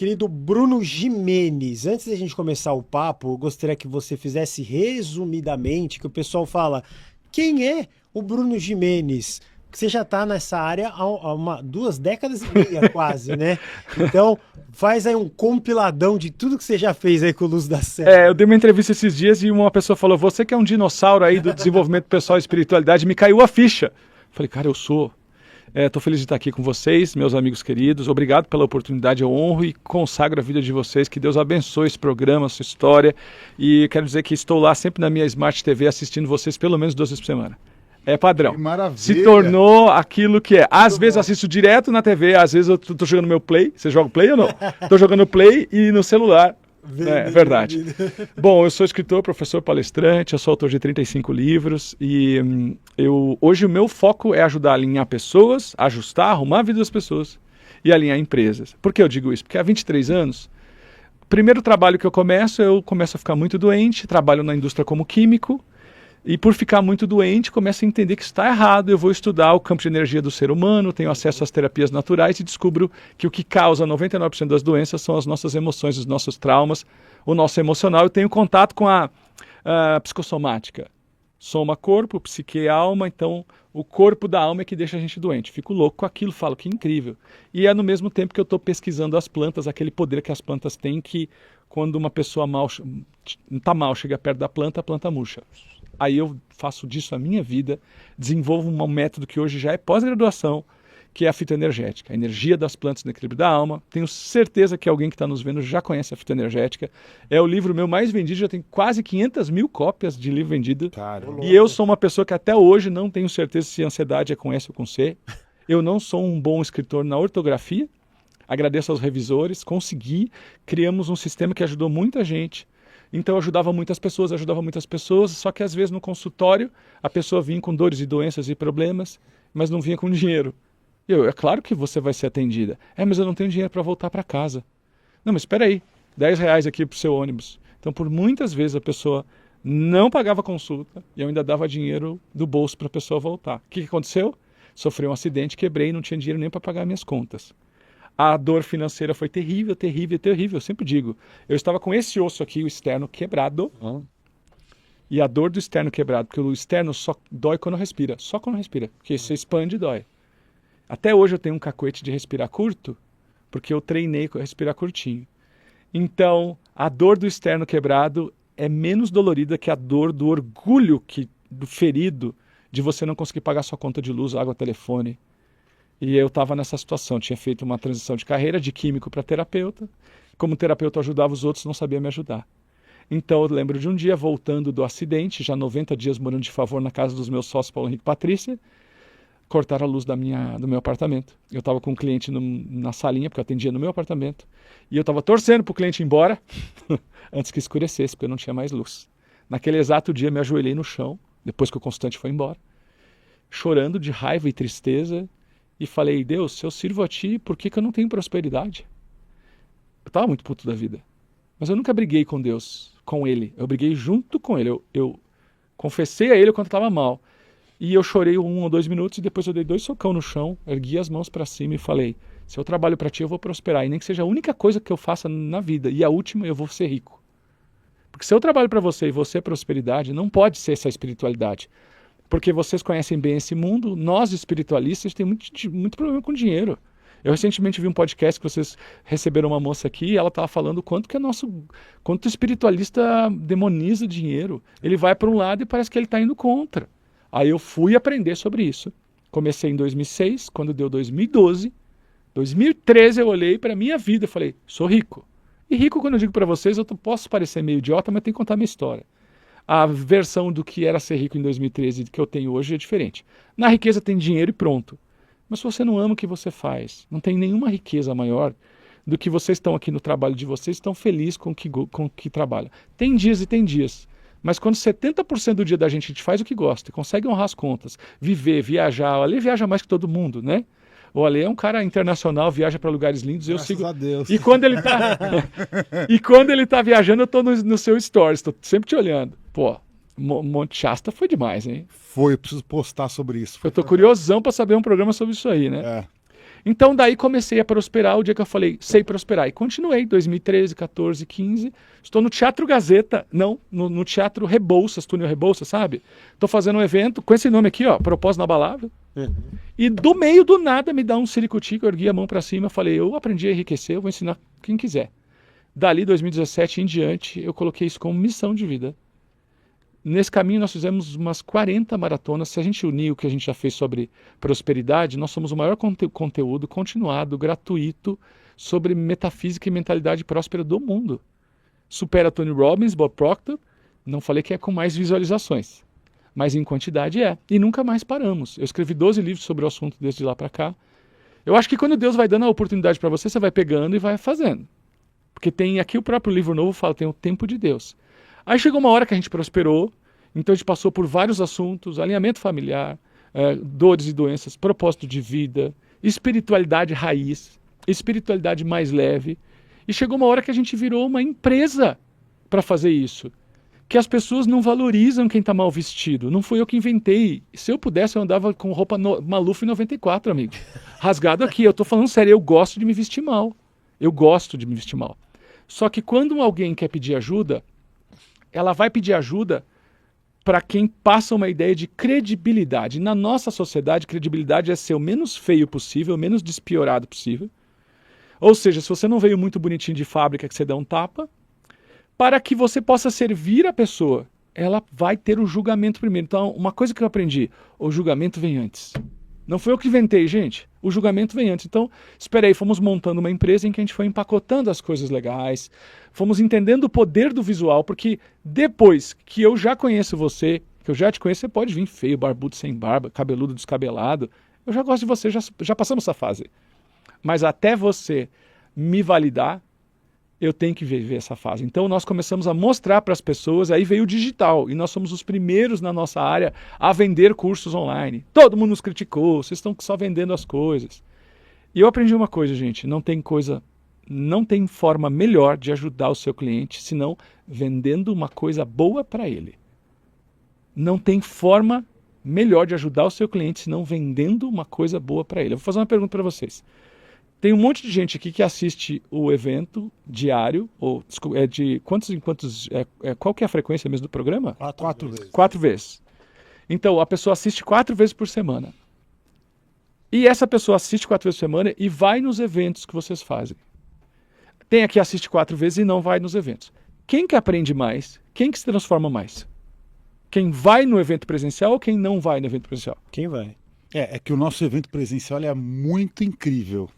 Querido Bruno Gimenez, antes da gente começar o papo, eu gostaria que você fizesse resumidamente, que o pessoal fala, quem é o Bruno Gimenez? Porque você já está nessa área há 2 décadas e meia quase, né? Então, faz aí um compiladão de tudo que você já fez aí com o Luz da Serra. Eu dei uma entrevista esses dias e uma pessoa falou, você que é um dinossauro aí do desenvolvimento pessoal e espiritualidade, me caiu a ficha. Falei, cara, eu sou. Estou feliz de estar aqui com vocês, meus amigos queridos. Obrigado pela oportunidade, eu honro e consagro a vida de vocês. Que Deus abençoe esse programa, a sua história. E quero dizer que estou lá sempre na minha Smart TV assistindo vocês pelo menos 2 vezes por semana. É padrão. Que maravilha. Se tornou aquilo que é. Às vezes assisto direto na TV, às vezes eu tô jogando meu Play. Você joga Play ou não? Tô jogando Play e no celular. É verdade. Bom, eu sou escritor, professor, palestrante, eu sou autor de 35 livros e hoje o meu foco é ajudar a alinhar pessoas, ajustar, arrumar a vida das pessoas e alinhar empresas. Por que eu digo isso? Porque há 23 anos, primeiro trabalho que eu começo a ficar muito doente, trabalho na indústria como químico, e por ficar muito doente, começo a entender que está errado. Eu vou estudar o campo de energia do ser humano, tenho acesso às terapias naturais e descubro que o que causa 99% das doenças são as nossas emoções, os nossos traumas, o nosso emocional. Eu tenho contato com a psicossomática. Soma corpo, psique e alma, então o corpo da alma é que deixa a gente doente. Fico louco com aquilo, falo que incrível. E é no mesmo tempo que eu estou pesquisando as plantas, aquele poder que as plantas têm que quando uma pessoa está mal, chega perto da planta, a planta murcha. Aí eu faço disso a minha vida, desenvolvo um método que hoje já é pós-graduação, que é a fitoenergética, a energia das plantas no equilíbrio da alma. Tenho certeza que alguém que está nos vendo já conhece a fitoenergética. É o livro meu mais vendido, já tem quase 500 mil cópias de livro vendido. Caramba. E eu sou uma pessoa que até hoje não tenho certeza se ansiedade é com S ou com C. Eu não sou um bom escritor na ortografia. Agradeço aos revisores, consegui, criamos um sistema que ajudou muita gente. Então eu ajudava muitas pessoas, só que às vezes no consultório a pessoa vinha com dores e doenças e problemas, mas não vinha com dinheiro. É claro que você vai ser atendida. Mas eu não tenho dinheiro para voltar para casa. Não, mas espera aí, R$10 aqui para o seu ônibus. Então por muitas vezes a pessoa não pagava consulta e eu ainda dava dinheiro do bolso para a pessoa voltar. O que aconteceu? Sofri um acidente, quebrei e não tinha dinheiro nem para pagar minhas contas. A dor financeira foi terrível, terrível, terrível. Eu sempre digo, eu estava com esse osso aqui, o externo, quebrado. E a dor do externo quebrado, porque o externo só dói quando respira. Só quando respira, porque você expande e dói. Até hoje eu tenho um cacoete de respirar curto, porque eu treinei a respirar curtinho. Então, a dor do externo quebrado é menos dolorida que a dor do orgulho do ferido de você não conseguir pagar sua conta de luz, água, telefone. E eu estava nessa situação, tinha feito uma transição de carreira de químico para terapeuta. Como terapeuta eu ajudava os outros, não sabia me ajudar. Então eu lembro de um dia, voltando do acidente, já 90 dias morando de favor na casa dos meus sócios Paulo Henrique e Patrícia, cortaram a luz do meu apartamento. Eu estava com um cliente na salinha, porque eu atendia no meu apartamento, e eu estava torcendo para o cliente ir embora, antes que escurecesse, porque eu não tinha mais luz. Naquele exato dia me ajoelhei no chão, depois que o consultante foi embora, chorando de raiva e tristeza, e falei, Deus, se eu sirvo a Ti, por que eu não tenho prosperidade? Eu estava muito puto da vida. Mas eu nunca briguei com Deus, com Ele. Eu briguei junto com Ele. Eu confessei a Ele quando estava mal. E eu chorei 1 ou 2 minutos e depois eu dei 2 socão no chão, ergui as mãos para cima e falei, se eu trabalho para Ti, eu vou prosperar. E nem que seja a única coisa que eu faça na vida. E a última, eu vou ser rico. Porque se eu trabalho para você e você é prosperidade, não pode ser essa espiritualidade. Porque vocês conhecem bem esse mundo, nós espiritualistas temos muito problema com dinheiro. Eu recentemente vi um podcast que vocês receberam uma moça aqui e ela estava falando quanto o espiritualista demoniza dinheiro. Ele vai para um lado e parece que ele está indo contra. Aí eu fui aprender sobre isso. Comecei em 2006, quando deu 2012, 2013 eu olhei para a minha vida e falei, sou rico. E rico, quando eu digo para vocês, eu posso parecer meio idiota, mas tenho que contar minha história. A versão do que era ser rico em 2013 e do que eu tenho hoje é diferente. Na riqueza tem dinheiro e pronto. Mas se você não ama o que você faz, não tem nenhuma riqueza maior do que vocês estão aqui no trabalho de vocês, estão felizes com o que trabalham. Tem dias e tem dias. Mas quando 70% do dia da gente faz o que gosta, consegue honrar as contas, viver, viajar, o Ale viaja mais que todo mundo, né? O Ale é um cara internacional, viaja para lugares lindos, eu sigo. Graças a Deus. E quando ele tá viajando, eu tô no seu stories, tô sempre te olhando. Pô, Monte Shasta foi demais, hein? Foi, eu preciso postar sobre isso. Eu tô curiosão para saber um programa sobre isso aí, né? É. Então daí comecei a prosperar o dia que eu falei, sei prosperar. E continuei, 2013, 14, 15. Estou no Teatro Gazeta, não, no Teatro Rebouças, Túnel Rebouças, sabe? Estou fazendo um evento com esse nome aqui, ó, Propósito Inabalável. E do meio do nada me dá um ciricutico, eu ergui a mão para cima, falei, eu aprendi a enriquecer, eu vou ensinar quem quiser. Dali, 2017 em diante, eu coloquei isso como missão de vida. Nesse caminho nós fizemos umas 40 maratonas. Se a gente unir o que a gente já fez sobre prosperidade, nós somos o maior conteúdo continuado, gratuito, sobre metafísica e mentalidade próspera do mundo. Supera Tony Robbins, Bob Proctor, não falei que é com mais visualizações, mas em quantidade é. E nunca mais paramos. Eu escrevi 12 livros sobre o assunto desde lá para cá. Eu acho que quando Deus vai dando a oportunidade para você, você vai pegando e vai fazendo. Porque tem aqui o próprio livro novo, fala, tem o tempo de Deus. Aí chegou uma hora que a gente prosperou, então a gente passou por vários assuntos, alinhamento familiar, dores e doenças, propósito de vida, espiritualidade raiz, espiritualidade mais leve. E chegou uma hora que a gente virou uma empresa para fazer isso. Que as pessoas não valorizam quem está mal vestido. Não fui eu que inventei. Se eu pudesse, eu andava com roupa Maluf em 94, amigo. Rasgado aqui. Eu estou falando sério, eu gosto de me vestir mal. Eu gosto de me vestir mal. Só que quando alguém quer pedir ajuda, ela vai pedir ajuda para quem passa uma ideia de credibilidade. Na nossa sociedade, credibilidade é ser o menos feio possível, o menos despiorado possível. Ou seja, se você não veio muito bonitinho de fábrica, que você dá um tapa, para que você possa servir a pessoa, ela vai ter o julgamento primeiro. Então, uma coisa que eu aprendi, o julgamento vem antes. Não foi eu que inventei, gente. O julgamento vem antes. Então, espera aí, fomos montando uma empresa em que a gente foi empacotando as coisas legais, fomos entendendo o poder do visual, porque depois que eu já conheço você, que eu já te conheço, você pode vir feio, barbudo, sem barba, cabeludo, descabelado. Eu já gosto de você, já passamos essa fase. Mas até você me validar, eu tenho que viver essa fase. Então nós começamos a mostrar para as pessoas, aí veio o digital, e nós somos os primeiros na nossa área a vender cursos online. Todo mundo nos criticou, vocês estão só vendendo as coisas. E eu aprendi uma coisa, gente, não tem forma melhor de ajudar o seu cliente, senão vendendo uma coisa boa para ele. Não tem forma melhor de ajudar o seu cliente, senão vendendo uma coisa boa para ele. Eu vou fazer uma pergunta para vocês. Tem um monte de gente aqui que assiste o evento diário, ou de quantos em quantos. Qual que é a frequência mesmo do programa? 4 vezes. 4 vezes. Então, a pessoa assiste 4 vezes por semana. E essa pessoa assiste 4 vezes por semana e vai nos eventos que vocês fazem. Tem aqui assiste 4 vezes e não vai nos eventos. Quem que aprende mais? Quem que se transforma mais? Quem vai no evento presencial ou quem não vai no evento presencial? Quem vai? É que o nosso evento presencial ele é muito incrível.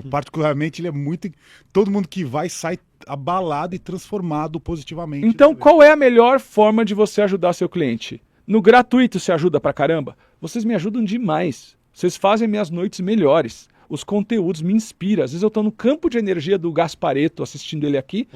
Particularmente, ele é muito. Todo mundo que vai sai abalado e transformado positivamente. Então, qual é a melhor forma de você ajudar seu cliente? No gratuito você ajuda pra caramba? Vocês me ajudam demais. Vocês fazem minhas noites melhores. Os conteúdos me inspiram. Às vezes eu estou no campo de energia do Gaspareto assistindo ele aqui.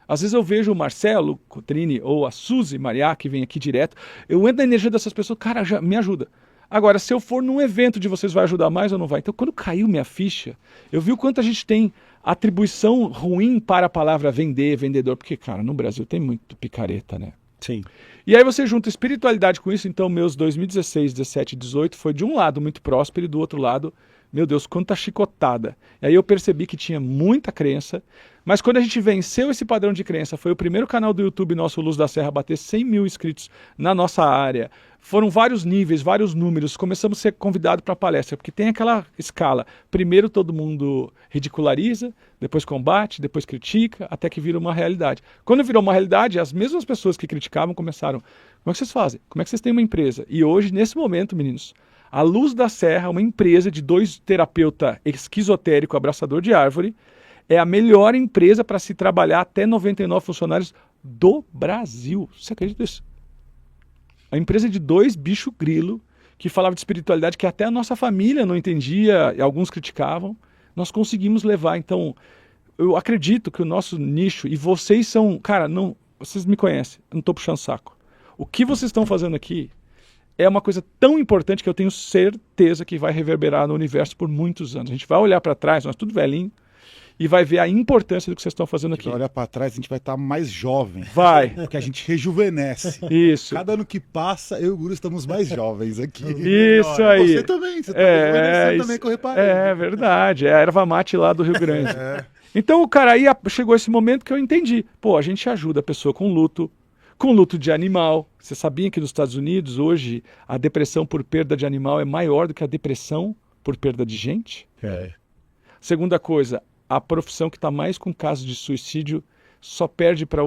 Às vezes eu vejo o Marcelo Cotrini ou a Suzy Mariá, que vem aqui direto. Eu entro na energia dessas pessoas, cara, já me ajuda. Agora, se eu for num evento de vocês, vai ajudar mais ou não vai? Então, quando caiu minha ficha, eu vi o quanto a gente tem atribuição ruim para a palavra vender, vendedor. Porque, cara, no Brasil tem muito picareta, né? Sim. E aí você junta espiritualidade com isso. Então, meus 2016, 17, 18 foi de um lado muito próspero e do outro lado, meu Deus, quanta chicotada. E aí eu percebi que tinha muita crença. Mas quando a gente venceu esse padrão de crença, foi o primeiro canal do YouTube nosso, Luz da Serra, a bater 100 mil inscritos na nossa área. Foram vários níveis, vários números. Começamos a ser convidados para palestra, porque tem aquela escala. Primeiro todo mundo ridiculariza, depois combate, depois critica, até que vira uma realidade. Quando virou uma realidade, as mesmas pessoas que criticavam começaram, como é que vocês fazem? Como é que vocês têm uma empresa? E hoje, nesse momento, meninos, a Luz da Serra, uma empresa de 2 terapeutas esquizotérico, abraçador de árvore, é a melhor empresa para se trabalhar até 99 funcionários do Brasil. Você acredita nisso? A empresa de 2 bicho grilo que falava de espiritualidade que até a nossa família não entendia e alguns criticavam. Nós conseguimos levar. Então, eu acredito que o nosso nicho, e vocês são, cara, não, vocês me conhecem, eu não estou puxando saco. O que vocês estão fazendo aqui é uma coisa tão importante que eu tenho certeza que vai reverberar no universo por muitos anos. A gente vai olhar para trás, nós tudo velhinho, e vai ver a importância do que vocês estão fazendo aqui. Vai olhar para trás, a gente vai estar mais jovem. Vai. Porque a gente rejuvenesce. Isso. Cada ano que passa, eu e o Guru estamos mais jovens aqui. Isso aí. Você também, você tá rejuvenescendo também, que eu reparei. É verdade, é a erva mate lá do Rio Grande. É. Então, cara, aí chegou esse momento que eu entendi. Pô, a gente ajuda a pessoa com luto de animal. Você sabia que nos Estados Unidos, hoje, a depressão por perda de animal é maior do que a depressão por perda de gente? Segunda coisa, a profissão que está mais com casos de suicídio só perde para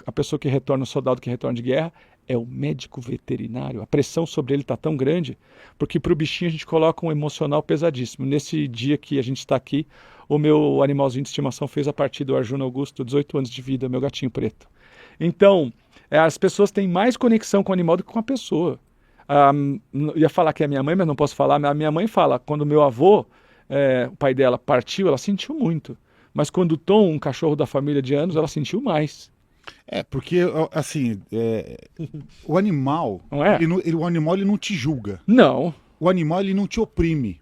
a pessoa que retorna, o soldado que retorna de guerra, é o médico veterinário. A pressão sobre ele está tão grande, porque para o bichinho a gente coloca um emocional pesadíssimo. Nesse dia que a gente está aqui, o meu animalzinho de estimação fez a partida, o Arjuna Augusto, 18 anos de vida, meu gatinho preto. Então, as pessoas têm mais conexão com o animal do que com a pessoa. Ia falar que é a minha mãe, mas não posso falar. A minha mãe fala, quando meu avô, o pai dela, partiu, ela sentiu muito. Mas quando o Tom, um cachorro da família de anos, ela sentiu mais. Porque, assim, o animal, Não é? o animal ele não te julga. Não. O animal ele não te oprime.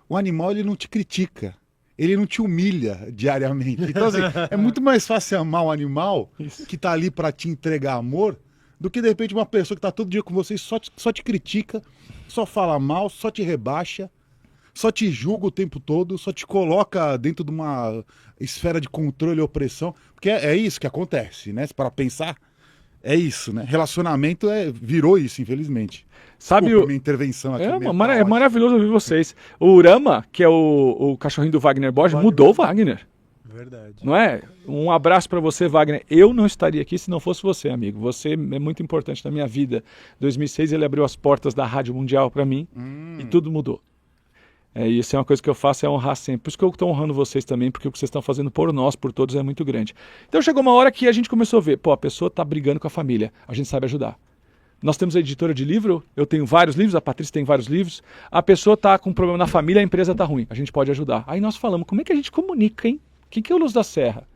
O animal ele não te critica. Ele não te humilha diariamente. Então, assim, é muito mais fácil amar um animal que tá ali para te entregar amor do que, de repente, uma pessoa que tá todo dia com você e só te critica, só fala mal, só te rebaixa, só te julga o tempo todo, só te coloca dentro de uma esfera de controle e opressão. Porque é isso que acontece, né? Para pensar, é isso, né? Relacionamento virou isso, infelizmente. Sabe Desculpa, minha intervenção aqui. É maravilhoso ouvir vocês. O Urama, que é o cachorrinho do Wagner Borges, mudou o Wagner. Verdade. Não é? Um abraço para você, Wagner. Eu não estaria aqui se não fosse você, amigo. Você é muito importante na minha vida. Em 2006 ele abriu as portas da Rádio Mundial para mim e tudo mudou. E isso é uma coisa que eu faço, é honrar sempre. Por isso que eu estou honrando vocês também, porque o que vocês estão fazendo por nós, por todos, é muito grande. Então chegou uma hora que a gente começou a ver, a pessoa está brigando com a família, a gente sabe ajudar. Nós temos a editora de livro, eu tenho vários livros, a Patrícia tem vários livros. A pessoa está com um problema na família, a empresa está ruim, a gente pode ajudar. Aí nós falamos, como é que a gente comunica, hein? O que é o Luz da Serra?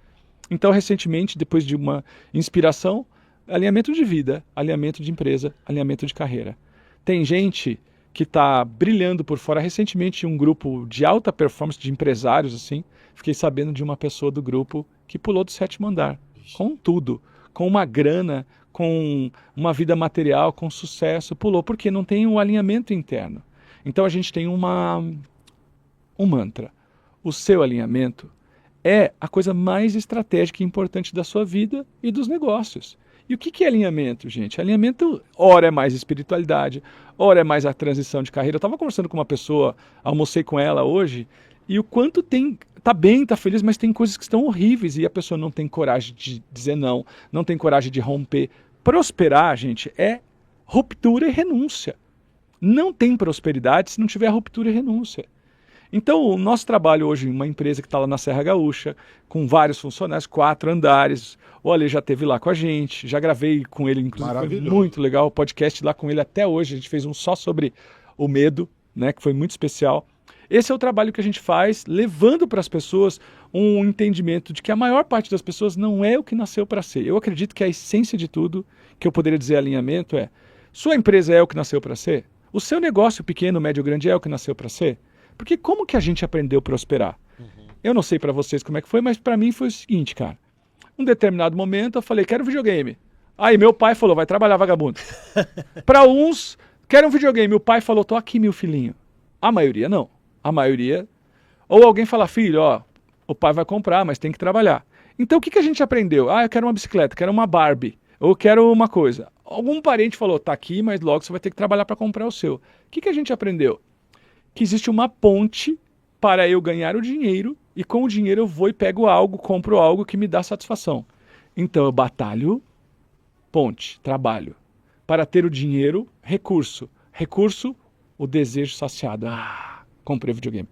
Então, recentemente, depois de uma inspiração, alinhamento de vida, alinhamento de empresa, alinhamento de carreira. Tem gente que está brilhando por fora. Recentemente, um grupo de alta performance de empresários, assim, fiquei sabendo de uma pessoa do grupo que pulou do 7º andar, com tudo, com uma grana, com uma vida material, com sucesso, pulou, porque não tem um alinhamento interno. Então a gente tem um mantra. O seu alinhamento é a coisa mais estratégica e importante da sua vida e dos negócios. E o que é alinhamento, gente? Alinhamento, ora é mais espiritualidade, ora é mais a transição de carreira. Eu estava conversando com uma pessoa, almocei com ela hoje, e o quanto tá bem, tá feliz, mas tem coisas que estão horríveis e a pessoa não tem coragem de dizer não tem coragem de romper. Prosperar, gente, é ruptura e renúncia. Não tem prosperidade se não tiver ruptura e renúncia. Então, o nosso trabalho hoje em uma empresa que está lá na Serra Gaúcha, com vários funcionários, 4 andares. O Ale já esteve lá com a gente, já gravei com ele, inclusive, foi muito legal o podcast lá com ele até hoje. A gente fez um só sobre o medo, né, que foi muito especial. Esse é o trabalho que a gente faz, levando para as pessoas um entendimento de que a maior parte das pessoas não é o que nasceu para ser. Eu acredito que a essência de tudo, que eu poderia dizer alinhamento, é: sua empresa é o que nasceu para ser? O seu negócio pequeno, médio, grande é o que nasceu para ser? Porque como que a gente aprendeu a prosperar? Eu não sei para vocês como é que foi, mas para mim foi o seguinte, cara. Um determinado momento eu falei, quero videogame. Aí meu pai falou, vai trabalhar, vagabundo. Para uns, quero um videogame. O pai falou, tô aqui, meu filhinho. A maioria não. A maioria... Ou alguém fala, filho, ó, o pai vai comprar, mas tem que trabalhar. Então o que a gente aprendeu? Eu quero uma bicicleta, quero uma Barbie, ou quero uma coisa. Algum parente falou, tá aqui, mas logo você vai ter que trabalhar para comprar o seu. O que a gente aprendeu? Que existe uma ponte para eu ganhar o dinheiro e com o dinheiro eu vou e pego algo, compro algo que me dá satisfação. Então eu batalho, ponte, trabalho. Para ter o dinheiro, recurso. Recurso, o desejo saciado. Comprei videogame.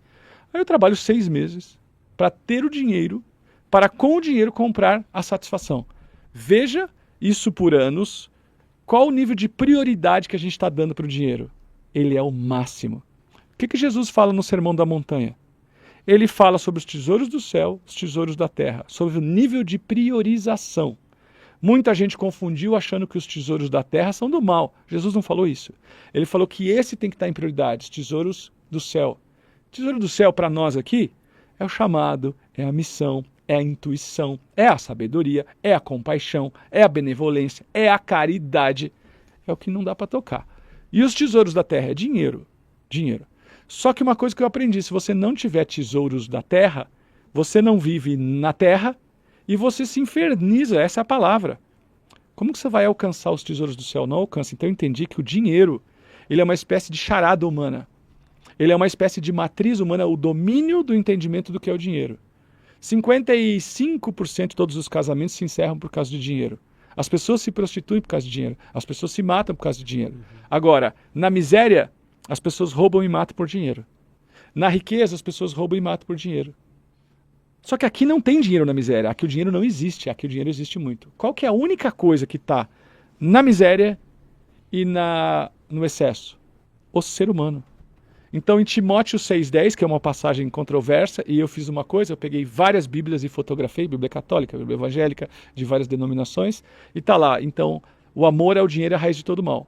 Aí eu trabalho 6 meses para ter o dinheiro, para com o dinheiro comprar a satisfação. Veja isso por anos. Qual o nível de prioridade que a gente está dando para o dinheiro? Ele é o máximo. O que Jesus fala no Sermão da Montanha? Ele fala sobre os tesouros do céu, os tesouros da terra, sobre o nível de priorização. Muita gente confundiu achando que os tesouros da terra são do mal. Jesus não falou isso. Ele falou que esse tem que estar em prioridade, os tesouros do céu. O tesouro do céu para nós aqui é o chamado, é a missão, é a intuição, é a sabedoria, é a compaixão, é a benevolência, é a caridade. É o que não dá para tocar. E os tesouros da terra é dinheiro. Dinheiro. Só que uma coisa que eu aprendi, se você não tiver tesouros da terra, você não vive na terra e você se inferniza, essa é a palavra. Como que você vai alcançar os tesouros do céu? Não alcança. Então eu entendi que o dinheiro, ele é uma espécie de charada humana. Ele é uma espécie de matriz humana, o domínio do entendimento do que é o dinheiro. 55% de todos os casamentos se encerram por causa de dinheiro. As pessoas se prostituem por causa de dinheiro. As pessoas se matam por causa de dinheiro. Agora, na miséria, as pessoas roubam e matam por dinheiro. Na riqueza, as pessoas roubam e matam por dinheiro. Só que aqui não tem dinheiro na miséria. Aqui o dinheiro não existe. Aqui o dinheiro existe muito. Qual que é a única coisa que está na miséria e no excesso? O ser humano. Então, em Timóteo 6,10, que é uma passagem controversa, e eu fiz uma coisa, eu peguei várias bíblias e fotografei, Bíblia católica, Bíblia evangélica, de várias denominações, e está lá. Então, o amor ao dinheiro é a raiz de todo mal.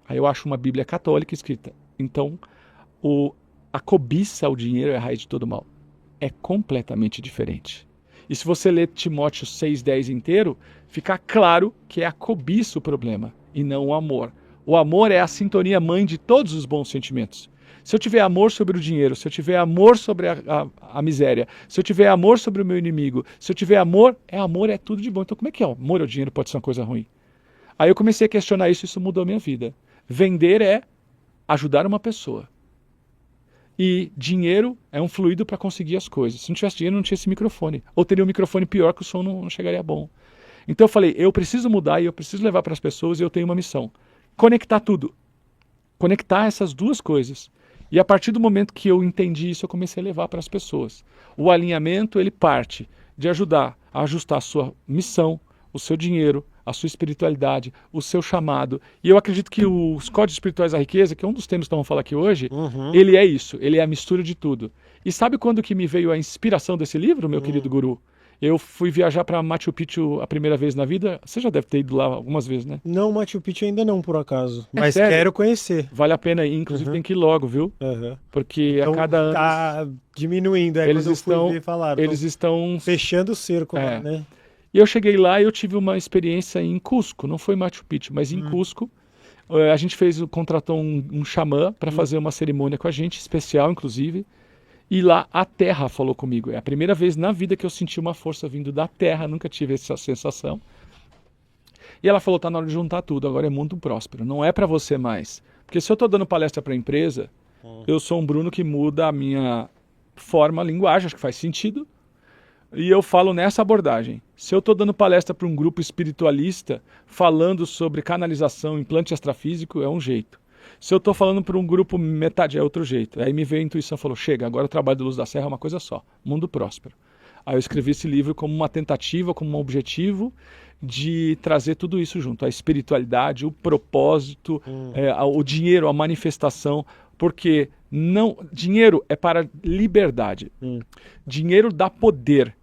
Aí eu acho uma Bíblia católica escrita. Então, a cobiça ao dinheiro é a raiz de todo mal. É completamente diferente. E se você ler Timóteo 6,10 inteiro, fica claro que é a cobiça o problema, e não o amor. O amor é a sintonia mãe de todos os bons sentimentos. Se eu tiver amor sobre o dinheiro, se eu tiver amor sobre a miséria, se eu tiver amor sobre o meu inimigo, se eu tiver amor é tudo de bom. Então como é que amor ao dinheiro pode ser uma coisa ruim? Aí eu comecei a questionar isso mudou a minha vida. Vender é ajudar uma pessoa. E dinheiro é um fluido para conseguir as coisas. Se não tivesse dinheiro, não tinha esse microfone. Ou teria um microfone pior que o som não chegaria bom. Então eu falei, eu preciso mudar e eu preciso levar para as pessoas e eu tenho uma missão. Conectar tudo. Conectar essas duas coisas. E a partir do momento que eu entendi isso, eu comecei a levar para as pessoas. O alinhamento, ele parte de ajudar a ajustar a sua missão, o seu dinheiro, a sua espiritualidade, o seu chamado. E eu acredito que os Códigos Espirituais da Riqueza, que é um dos temas que vamos falar aqui hoje, ele é isso, ele é a mistura de tudo. E sabe quando que me veio a inspiração desse livro, meu querido guru? Eu fui viajar para Machu Picchu a primeira vez na vida. Você já deve ter ido lá algumas vezes, né? Não, Machu Picchu ainda não, por acaso. É Mas sério? quero conhecer. Vale a pena ir, inclusive tem que ir logo, viu? Porque Então, a cada ano tá diminuindo, eles quando eu estão, fui ver, falaram. eles estão... Fechando o cerco, É. né? E eu cheguei lá e eu tive uma experiência em Cusco, não foi Machu Picchu, mas em Cusco. A gente contratou um xamã para fazer uma cerimônia com a gente, especial inclusive. E lá a terra falou comigo. É a primeira vez na vida que eu senti uma força vindo da terra, nunca tive essa sensação. E ela falou, tá na hora de juntar tudo, agora é mundo próspero, não é para você mais. Porque se eu estou dando palestra para a empresa, eu sou um Bruno que muda a minha forma, a linguagem, acho que faz sentido. E eu falo nessa abordagem. Se eu estou dando palestra para um grupo espiritualista, falando sobre canalização, implante extrafísico, é um jeito. Se eu estou falando para um grupo metade, é outro jeito. Aí me veio a intuição e falou, chega, agora o trabalho do Luz da Serra é uma coisa só, mundo próspero. Aí eu escrevi esse livro como uma tentativa, como um objetivo de trazer tudo isso junto. A espiritualidade, o propósito, o dinheiro, a manifestação. Porque dinheiro é para liberdade. Dinheiro dá poder.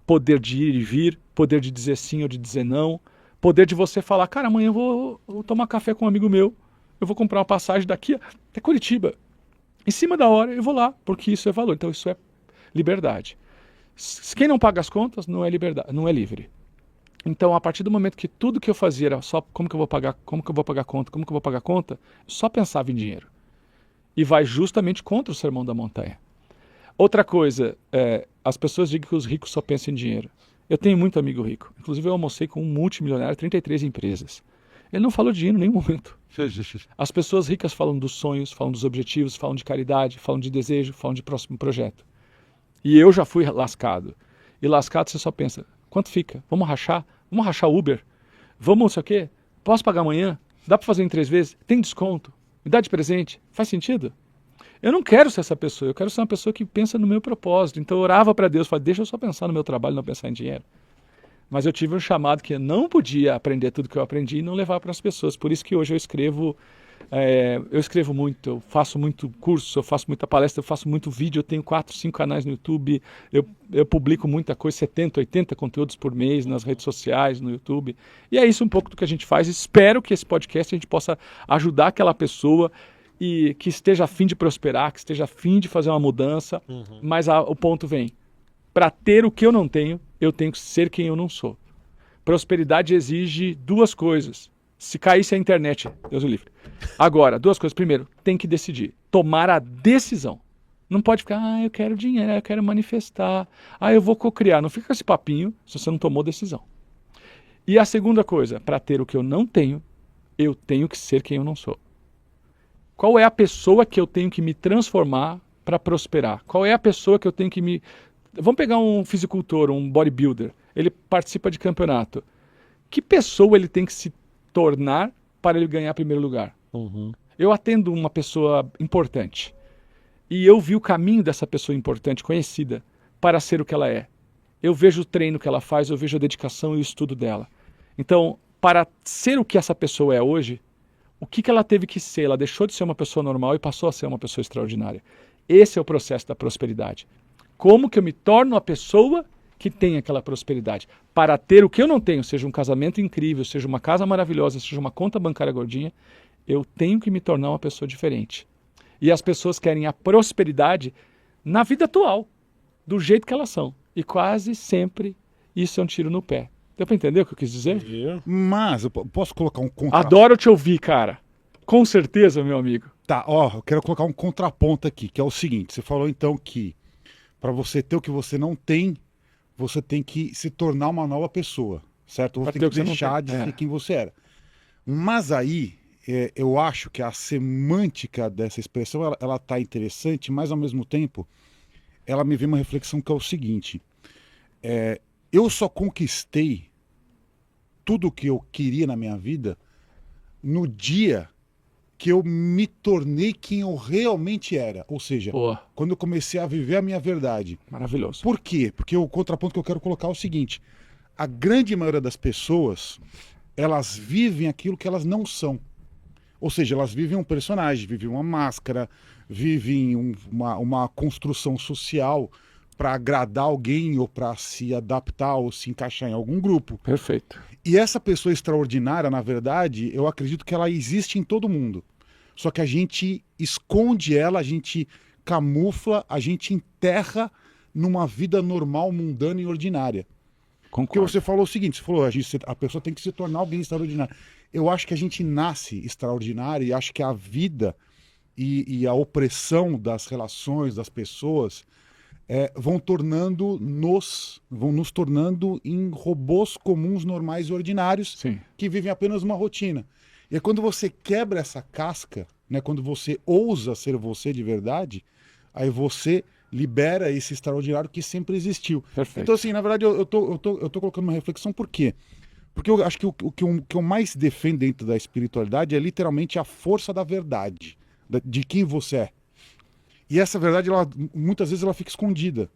Poder de ir e vir, poder de dizer sim ou de dizer não. Poder de você falar, cara, amanhã eu vou tomar café com um amigo meu. Eu vou comprar uma passagem daqui até Curitiba. Em cima da hora eu vou lá, porque isso é valor. Então isso é liberdade. Quem não paga as contas não é liberdade, não é livre. Então, a partir do momento que tudo que eu fazia era só como que eu vou pagar conta, eu só pensava em dinheiro. E vai justamente contra o Sermão da Montanha. Outra coisa, as pessoas dizem que os ricos só pensam em dinheiro. Eu tenho muito amigo rico. Inclusive eu almocei com um multimilionário, 33 empresas. Ele não falou de dinheiro em nenhum momento. As pessoas ricas falam dos sonhos, falam dos objetivos, falam de caridade, falam de desejo, falam de próximo projeto. E eu já fui lascado. E lascado você só pensa, quanto fica? Vamos rachar? Vamos rachar Uber? Vamos não sei o quê? Posso pagar amanhã? Dá para fazer em 3 vezes? Tem desconto? Me dá de presente? Faz sentido? Eu não quero ser essa pessoa, eu quero ser uma pessoa que pensa no meu propósito. Então eu orava para Deus, falei, deixa eu só pensar no meu trabalho, não pensar em dinheiro. Mas eu tive um chamado que eu não podia aprender tudo que eu aprendi e não levar para as pessoas. Por isso que hoje eu escrevo muito, eu faço muito curso, eu faço muita palestra, eu faço muito vídeo, eu tenho 4, 5 canais no YouTube, eu publico muita coisa, 70, 80 conteúdos por mês nas redes sociais, no YouTube. E é isso um pouco do que a gente faz. Espero que esse podcast a gente possa ajudar aquela pessoa e que esteja a fim de prosperar, que esteja a fim de fazer uma mudança, mas o ponto vem. Para ter o que eu não tenho, eu tenho que ser quem eu não sou. Prosperidade exige duas coisas. Se caísse a internet, Deus o livre. Agora, duas coisas. Primeiro, tem que decidir. Tomar a decisão. Não pode ficar, eu quero dinheiro, eu quero manifestar, eu vou cocriar. Não fica com esse papinho se você não tomou decisão. E a segunda coisa, para ter o que eu não tenho, eu tenho que ser quem eu não sou. Qual é a pessoa que eu tenho que me transformar para prosperar? Qual é a pessoa que eu tenho que me... Vamos pegar um fisicultor, um bodybuilder. Ele participa de campeonato. Que pessoa ele tem que se tornar para ele ganhar primeiro lugar? Uhum. Eu atendo uma pessoa importante. E eu vi o caminho dessa pessoa importante, conhecida, para ser o que ela é. Eu vejo o treino que ela faz, eu vejo a dedicação e o estudo dela. Então, para ser o que essa pessoa é hoje, o que ela teve que ser? Ela deixou de ser uma pessoa normal e passou a ser uma pessoa extraordinária. Esse é o processo da prosperidade. Como que eu me torno a pessoa que tem aquela prosperidade? Para ter o que eu não tenho, seja um casamento incrível, seja uma casa maravilhosa, seja uma conta bancária gordinha, eu tenho que me tornar uma pessoa diferente. E as pessoas querem a prosperidade na vida atual, do jeito que elas são. E quase sempre isso é um tiro no pé. Deu para entender o que eu quis dizer? Mas eu posso colocar um contraponto? Adoro te ouvir, cara. Com certeza, meu amigo. Tá, eu quero colocar um contraponto aqui, que é o seguinte. Você falou então que para você ter o que você não tem, você tem que se tornar uma nova pessoa, certo? Você tem que deixar de ser quem você era. Mas aí, eu acho que a semântica dessa expressão, ela tá interessante, mas ao mesmo tempo, ela me vem uma reflexão que é o seguinte. Eu só conquistei tudo o que eu queria na minha vida no dia que eu me tornei quem eu realmente era. Ou seja, quando eu comecei a viver a minha verdade. Maravilhoso. Por quê? Porque o contraponto que eu quero colocar é o seguinte. A grande maioria das pessoas, elas vivem aquilo que elas não são. Ou seja, elas vivem um personagem, vivem uma máscara, vivem uma construção social para agradar alguém ou para se adaptar ou se encaixar em algum grupo. Perfeito. E essa pessoa extraordinária, na verdade, eu acredito que ela existe em todo mundo. Só que a gente esconde ela, a gente camufla, a gente enterra numa vida normal, mundana e ordinária. Concordo. Porque você falou o seguinte, você falou, a pessoa tem que se tornar alguém extraordinário. Eu acho que a gente nasce extraordinário e acho que a vida e a opressão das relações, das pessoas, vão nos tornando em robôs comuns, normais e ordinários. Sim. Que vivem apenas uma rotina. E é quando você quebra essa casca, né, quando você ousa ser você de verdade, aí você libera esse extraordinário que sempre existiu. Perfeito. Então, assim, na verdade, eu tô colocando uma reflexão, por quê? Porque eu acho que o que eu mais defendo dentro da espiritualidade é literalmente a força da verdade, de quem você é. E essa verdade, muitas vezes, ela fica escondida.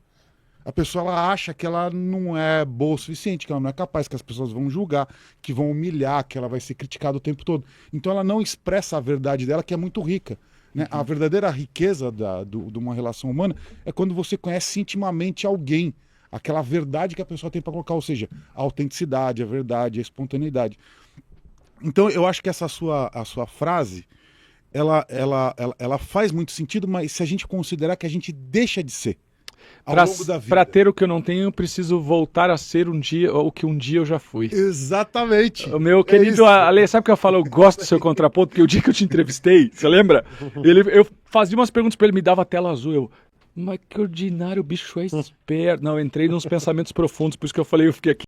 A pessoa ela acha que ela não é boa o suficiente, que ela não é capaz, que as pessoas vão julgar, que vão humilhar, que ela vai ser criticada o tempo todo. Então ela não expressa a verdade dela, que é muito rica. Né? A verdadeira riqueza de uma relação humana é quando você conhece intimamente alguém, aquela verdade que a pessoa tem para colocar, ou seja, a autenticidade, a verdade, a espontaneidade. Então eu acho que a sua frase, ela faz muito sentido, mas se a gente considerar que a gente deixa de ser ao longo da vida. Para ter o que eu não tenho, eu preciso voltar a ser um dia o que um dia eu já fui. Exatamente. O meu querido Ale, sabe o que eu falo? Eu gosto do seu contraponto, porque o dia que eu te entrevistei, você lembra? Eu fazia umas perguntas para ele, me dava tela azul. Mas que ordinário, o bicho é esperto. Não, eu entrei nos pensamentos profundos, por isso que eu falei, eu fiquei aqui.